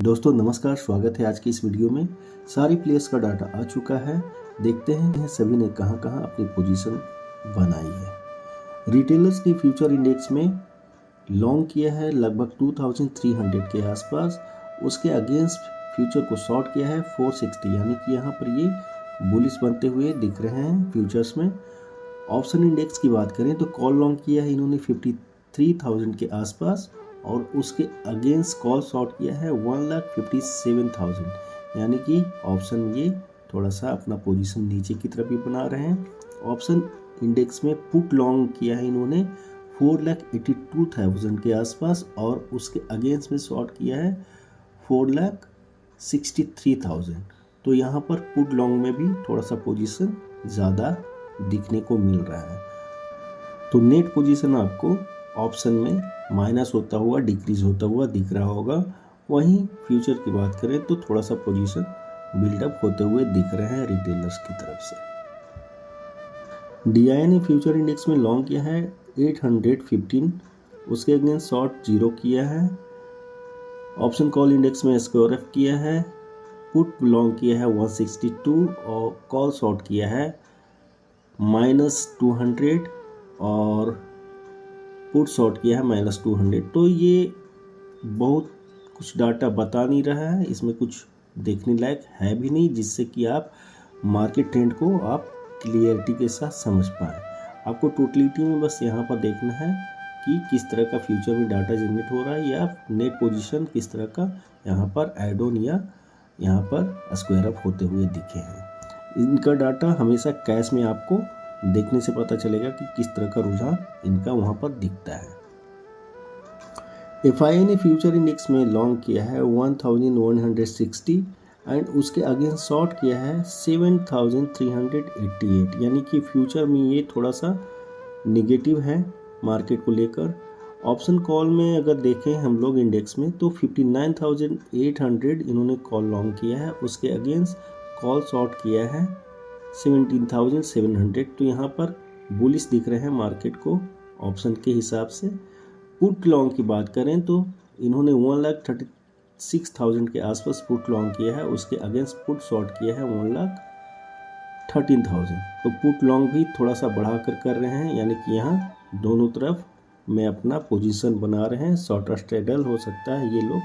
दोस्तों नमस्कार, स्वागत है आज की इस वीडियो में। सारी प्लेयर्स का डाटा आ चुका है। देखते हैं सभी ने कहां कहां अपनी पोजीशन बनाई है। रिटेलर्स ने फ्यूचर इंडेक्स में लॉन्ग किया है लगभग 2300 के आसपास। उसके अगेंस्ट फ्यूचर को शॉर्ट किया है 460, यानी कि यहाँ पर ये बुलिश बनते हुए दिख रहे हैं फ्यूचर्स में। ऑप्शन इंडेक्स की बात करें तो कॉल लॉन्ग किया है इन्होंने 53,000 के आसपास और उसके अगेंस्ट कॉल शॉर्ट किया है 1,57,000, यानी कि ऑप्शन में ये थोड़ा सा अपना पोजीशन नीचे की तरफ भी बना रहे हैं। ऑप्शन इंडेक्स में पुट लॉन्ग किया है इन्होंने 4,82,000 के आसपास और उसके अगेंस्ट में शॉर्ट किया है 4,63,000। तो यहाँ पर पुट लॉन्ग में भी थोड़ा सा पोजीशन ज़्यादा दिखने को मिल रहा है। तो नेट पोजीशन आपको ऑप्शन में माइनस होता हुआ, डिक्रीज होता हुआ दिख रहा होगा। वहीं फ्यूचर की बात करें तो थोड़ा सा पोजीशन बिल्डअप होते हुए दिख रहे हैं रिटेलर्स की तरफ से। DI ने फ्यूचर इंडेक्स में लॉन्ग किया है 815, उसके अगेंस्ट शॉर्ट 0 किया है। ऑप्शन कॉल इंडेक्स में स्क्वायर एफ किया है, पुट लॉन्ग किया है 162 और कॉल शॉर्ट किया है -200 और पुट शॉर्ट किया है -200। तो ये बहुत कुछ डाटा बता नहीं रहा है, इसमें कुछ देखने लायक है भी नहीं जिससे कि आप मार्केट ट्रेंड को आप क्लियरिटी के साथ समझ पाएँ। आपको टोटलिटी में बस यहाँ पर देखना है कि किस तरह का फ्यूचर में डाटा जनरेट हो रहा है या नेट पोजीशन किस तरह का यहाँ पर ऐड ऑन या यहाँ पर स्क्वायर अप होते हुए दिखे हैं। इनका डाटा हमेशा कैश में आपको देखने से पता चलेगा कि किस तरह का रुझान इनका वहाँ पर दिखता है। FII ने फ्यूचर इंडेक्स में लॉन्ग किया है 1160 एंड उसके अगेंस्ट शॉर्ट किया है 7388, यानी कि फ्यूचर में ये थोड़ा सा निगेटिव है मार्केट को लेकर। ऑप्शन कॉल में अगर देखें हम लोग इंडेक्स में तो 59,800 इन्होंने कॉल लॉन्ग किया है, उसके अगेंस्ट कॉल शॉर्ट किया है 17,700। तो यहाँ पर बुलिश दिख रहे हैं मार्केट को ऑप्शन के हिसाब से। पुट लॉन्ग की बात करें तो इन्होंने 1,36,000 के आसपास पुट लॉन्ग किया है, उसके अगेंस्ट पुट शॉर्ट किया है 1,13,000। तो पुट लॉन्ग भी थोड़ा सा बढ़ा कर रहे हैं, यानी कि यहाँ दोनों तरफ में अपना पोजीशन बना रहे हैं। शॉर्टर स्ट्रेडल हो सकता है ये लोग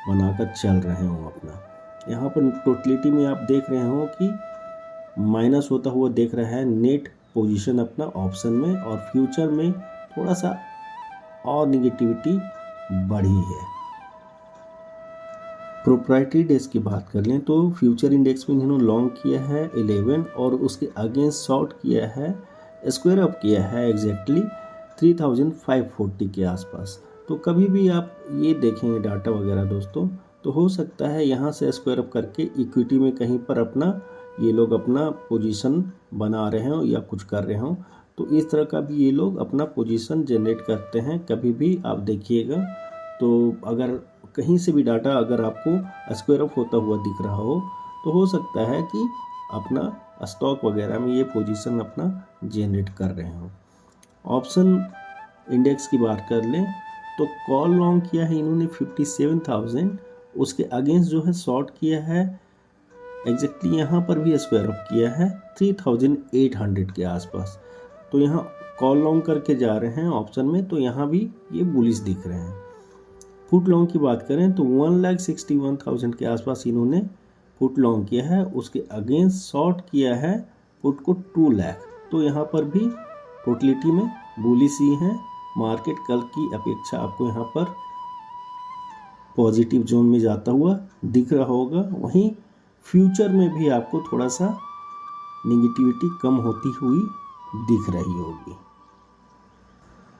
बनाकर चल रहे हों अपना। यहाँ पर टोटलिटी में आप देख रहे हो कि माइनस होता हुआ देख रहा है नेट पोजीशन अपना ऑप्शन में, और फ्यूचर में थोड़ा सा और निगेटिविटी बढ़ी है। प्रोप्राइटरी डेज की बात कर लें तो फ्यूचर इंडेक्स में इन्होंने लॉन्ग किया है 11 और उसके अगेंस्ट शॉर्ट किया है, स्क्वायर अप किया है एग्जैक्टली 3,540 के आसपास। तो कभी भी आप ये देखेंगे डाटा वगैरह दोस्तों, तो हो सकता है यहाँ से स्क्वायर अप करके इक्विटी में कहीं पर अपना ये लोग अपना पोजीशन बना रहे हों या कुछ कर रहे हों। तो इस तरह का भी ये लोग अपना पोजीशन जनरेट करते हैं। कभी भी आप देखिएगा तो अगर कहीं से भी डाटा अगर आपको स्क्वायर अप होता हुआ दिख रहा हो तो हो सकता है कि अपना स्टॉक वगैरह में ये पोजीशन अपना जनरेट कर रहे हों। ऑप्शन इंडेक्स की बात कर लें तो कॉल लॉन्ग किया है इन्होंने 57,000, उसके अगेंस्ट जो है शॉर्ट किया है एग्जैक्टली यहाँ पर भी स्क्वायर अप किया है 3,800 के आसपास। तो यहाँ कॉल लॉन्ग करके जा रहे हैं ऑप्शन में, तो यहाँ भी ये बुलिश दिख रहे हैं। पुट लॉन्ग की बात करें तो 1,61,000 के आसपास इन्होंने पुट लॉन्ग किया है, उसके अगेंस्ट शॉर्ट किया है पुट को 2 लाख। तो यहाँ पर भी टोटलिटी में बुलिश ही है। मार्केट कल की अपेक्षा आपको यहाँ पर पॉजिटिव जोन में जाता हुआ दिख रहा होगा। वहीं फ्यूचर में भी आपको थोड़ा सा निगेटिविटी कम होती हुई दिख रही होगी।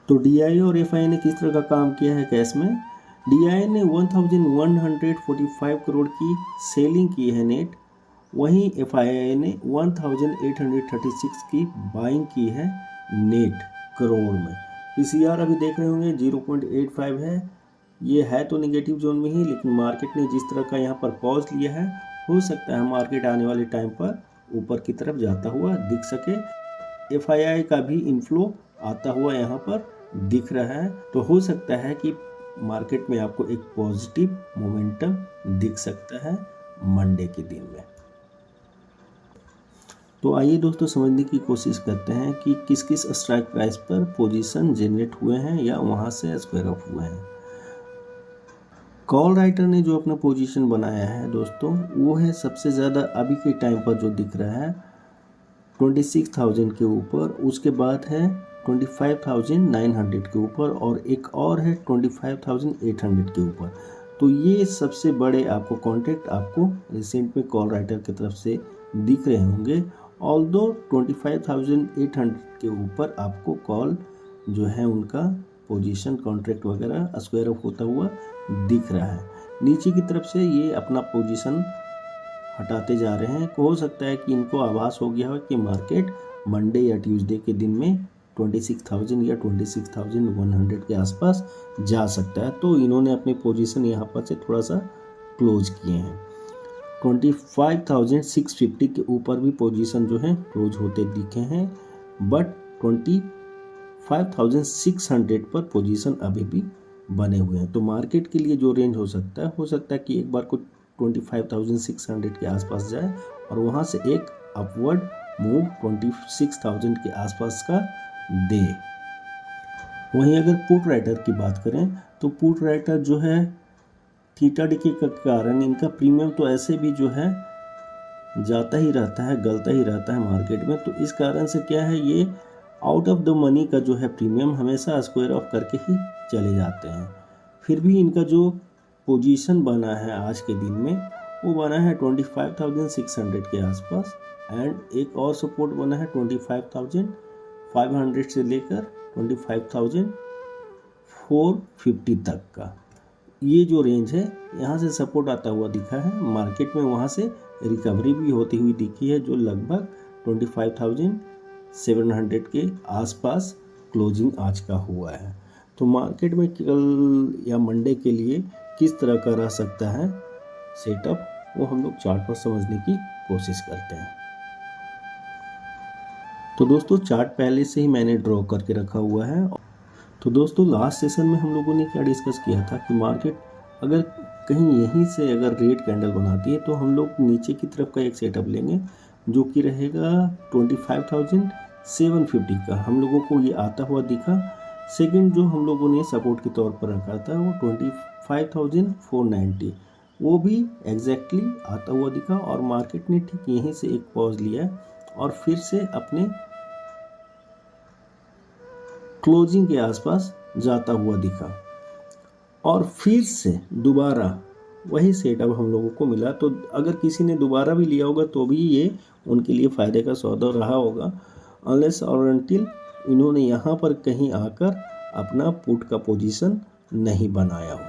तो DI और FI ने किस तरह का काम किया है कैश में। DI ने 1,145 करोड़ की सेलिंग की है नेट, वहीं FII ने 1,836 की बाइंग की है नेट करोड़ में। PCR अभी देख रहे होंगे 0.85 है। ये है तो निगेटिव जोन में ही, लेकिन मार्केट ने जिस तरह का यहाँ पर पॉज लिया है, हो सकता है मार्केट आने वाले टाइम पर ऊपर की तरफ जाता हुआ दिख सके। FII का भी इनफ्लो आता हुआ यहाँ पर दिख रहा है, तो हो सकता है कि मार्केट में आपको एक पॉजिटिव मोमेंटम दिख सकता है मंडे के दिन में। तो आइए दोस्तों समझने की कोशिश करते हैं कि किस किस स्ट्राइक प्राइस पर पोजीशन जनरेट हुए हैं या वहां से स्क्वायर ऑफ हुए हैं। कॉल राइटर ने जो अपना पोजीशन बनाया है दोस्तों, वो है सबसे ज़्यादा अभी के टाइम पर जो दिख रहा है 26,000 के ऊपर, उसके बाद है 25,900 के ऊपर और एक और है 25,800 के ऊपर। तो ये सबसे बड़े आपको कॉन्ट्रैक्ट आपको रिसेंट में कॉल राइटर की तरफ से दिख रहे होंगे। ऑल्दो 25,800 के ऊपर आपको कॉल जो है उनका पोजीशन कॉन्ट्रैक्ट वगैरह स्क्वायर ऑफ होता हुआ दिख रहा है। नीचे की तरफ से ये अपना पोजीशन हटाते जा रहे हैं। हो सकता है कि इनको आभास हो गया हो कि मार्केट मंडे या ट्यूसडे के दिन में 26,000 या 26,100 के आसपास जा सकता है, तो इन्होंने अपनी पोजीशन यहाँ पर से थोड़ा सा क्लोज किए हैं। 25,650 के ऊपर भी पोजीशन जो है क्लोज होते दिखे हैं, बट 25,600 पर पोजीशन अभी भी बने हुए हैं। तो मार्केट के लिए जो रेंज हो सकता है कि एक बार को 25,600 के आसपास जाए और वहाँ से एक अपवर्ड मूव 26,000 के आसपास का दे। वहीं अगर पुट राइटर की बात करें तो पुट राइटर जो है थीटा डिके के कारण इनका प्रीमियम तो ऐसे भी जो है जाता ही रहता है, गलता ही रहता है मार्केट में। तो इस कारण से क्या है, ये आउट ऑफ द मनी का जो है प्रीमियम हमेशा स्क्वायर ऑफ करके ही चले जाते हैं। फिर भी इनका जो पोजीशन बना है आज के दिन में वो बना है 25,600 के आसपास, एंड एक और सपोर्ट बना है 25,500 से लेकर 25,450 तक का। ये जो रेंज है यहाँ से सपोर्ट आता हुआ दिखा है मार्केट में, वहाँ से रिकवरी भी होती हुई दिखी है जो लगभग 25,700 के आसपास क्लोजिंग आज का हुआ है। तो मार्केट में कल या मंडे के लिए किस तरह का रह सकता है सेटअप, वो हम लोग चार्ट पर समझने की कोशिश करते हैं। तो दोस्तों चार्ट पहले से ही मैंने ड्रॉ करके रखा हुआ है। तो दोस्तों लास्ट सेशन में हम लोगों ने क्या डिस्कस किया था कि मार्केट अगर कहीं यहीं से अगर रेड कैंडल बनाती है तो हम लोग नीचे की तरफ का एक सेटअप लेंगे जो कि रहेगा 25,750 का। हम लोगों को ये आता हुआ दिखा। सेकंड जो हम लोगों ने सपोर्ट के तौर पर रखा था वो 25,490, वो भी एग्जैक्टली आता हुआ दिखा और मार्केट ने ठीक यहीं से एक पॉज लिया और फिर से अपने क्लोजिंग के आसपास जाता हुआ दिखा और फिर से दोबारा वही सेटअप हम लोगों को मिला। तो अगर किसी ने दोबारा भी लिया होगा तो भी ये उनके लिए फ़ायदे का सौदा रहा होगा, अनलेस और अनटिल इन्होंने यहाँ पर कहीं आकर अपना पुट का पोजीशन नहीं बनाया हो।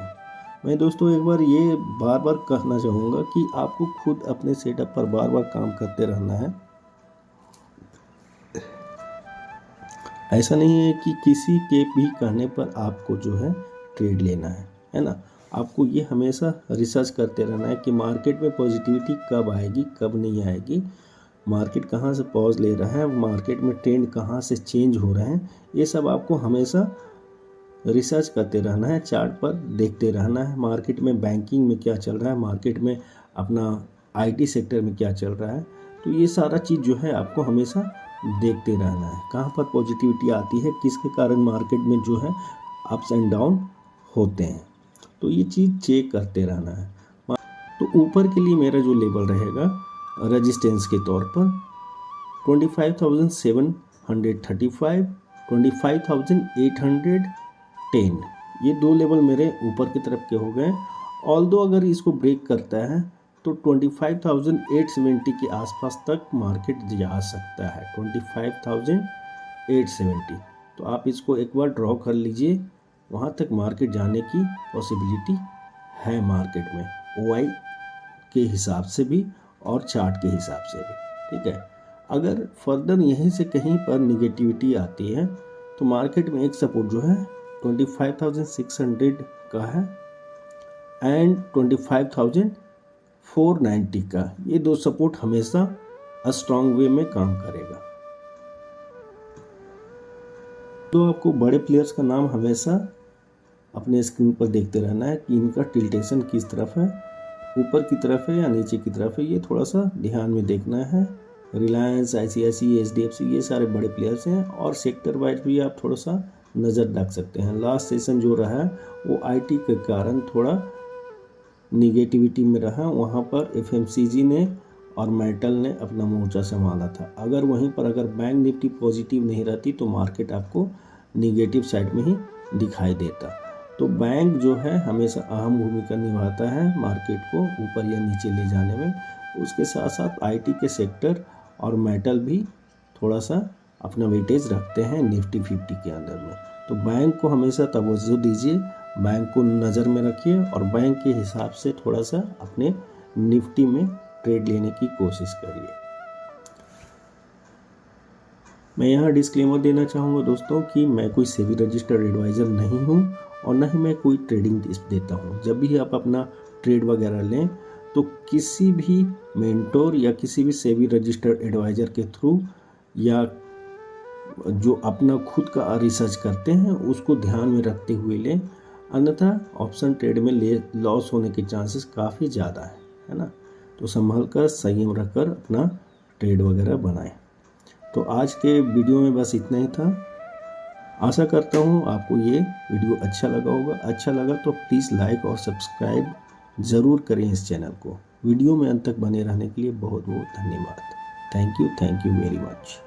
मैं दोस्तों एक बार ये बार बार कहना चाहूँगा कि आपको खुद अपने सेटअप पर बार बार काम करते रहना है। ऐसा नहीं है कि किसी के भी कहने पर आपको जो है ट्रेड लेना है ना। आपको ये हमेशा रिसर्च करते रहना है कि मार्केट में पॉजिटिविटी कब आएगी कब नहीं आएगी, मार्केट कहाँ से पॉज ले रहा है, मार्केट में ट्रेंड कहाँ से चेंज हो रहे हैं, ये सब आपको हमेशा रिसर्च करते रहना है, चार्ट पर देखते रहना है। मार्केट में बैंकिंग में क्या चल रहा है, मार्केट में अपना आईटी सेक्टर में क्या चल रहा है, तो ये सारा चीज़ जो है आपको हमेशा देखते रहना है। कहाँ पर पॉजिटिविटी आती है, किसके कारण मार्केट में जो है अप्स एंड डाउन होते हैं, तो ये चीज़ चेक करते रहना है। तो ऊपर के लिए मेरा जो लेवल रहेगा रेजिस्टेंस के तौर पर 25,735, 25,810, ये दो लेवल मेरे ऊपर की तरफ के हो गए। ऑल्दो अगर इसको ब्रेक करता है तो 25,870 के आसपास तक मार्केट जा सकता है, 25,870। तो आप इसको एक बार ड्रॉ कर लीजिए, वहाँ तक मार्केट जाने की पॉसिबिलिटी है मार्केट में, ओआई के हिसाब से भी और चार्ट के हिसाब से भी। ठीक है, अगर फर्दर यहीं से कहीं पर निगेटिविटी आती है तो मार्केट में एक सपोर्ट जो है 25,600 का है एंड 25,490 का। ये दो सपोर्ट हमेशा स्ट्रॉन्ग वे में काम करेगा। तो आपको बड़े प्लेयर्स का नाम हमेशा अपने स्क्रीन पर देखते रहना है कि इनका टिल्टेशन किस तरफ है, ऊपर की तरफ है या नीचे की तरफ है, ये थोड़ा सा ध्यान में देखना है। रिलायंस, ICICI, HDFC ये सारे बड़े प्लेयर्स हैं और सेक्टर वाइज भी आप थोड़ा सा नज़र रख सकते हैं। लास्ट सेशन जो रहा वो IT के कारण थोड़ा निगेटिविटी में रहा, वहाँ पर FMCG ने और मेटल ने अपना मोर्चा संभाला था। अगर वहीं पर अगर बैंक निफ्टी पॉजिटिव नहीं रहती तो मार्केट आपको निगेटिव साइड में ही दिखाई देता। तो बैंक जो है हमेशा अहम भूमिका निभाता है मार्केट को ऊपर या नीचे ले जाने में। उसके साथ साथ IT के सेक्टर और मेटल भी थोड़ा सा अपना वेटेज रखते हैं निफ्टी 50 के अंदर में। तो बैंक को हमेशा तवज्जो दीजिए, बैंक को नज़र में रखिए और बैंक के हिसाब से थोड़ा सा अपने निफ्टी में ट्रेड लेने की कोशिश करिए। मैं यहाँ डिस्क्लेमर देना चाहूँगा दोस्तों कि मैं कोई सेबी रजिस्टर्ड एडवाइज़र नहीं हूँ और न ही मैं कोई ट्रेडिंग टिप्स देता हूँ। जब भी आप अपना ट्रेड वगैरह लें तो किसी भी मेंटोर या किसी भी सेबी रजिस्टर्ड एडवाइज़र के थ्रू या जो अपना खुद का रिसर्च करते हैं उसको ध्यान में रखते हुए लें, अन्यथा ऑप्शन ट्रेड में लॉस होने के चांसेस काफ़ी ज़्यादा है ना। तो संभल कर संयम रखकर अपना ट्रेड वगैरह बनाएं। तो आज के वीडियो में बस इतना ही था। आशा करता हूँ आपको ये वीडियो अच्छा लगा होगा। अच्छा लगा तो प्लीज़ लाइक और सब्सक्राइब ज़रूर करें इस चैनल को। वीडियो में अंत तक बने रहने के लिए बहुत बहुत धन्यवाद। Thank you very much.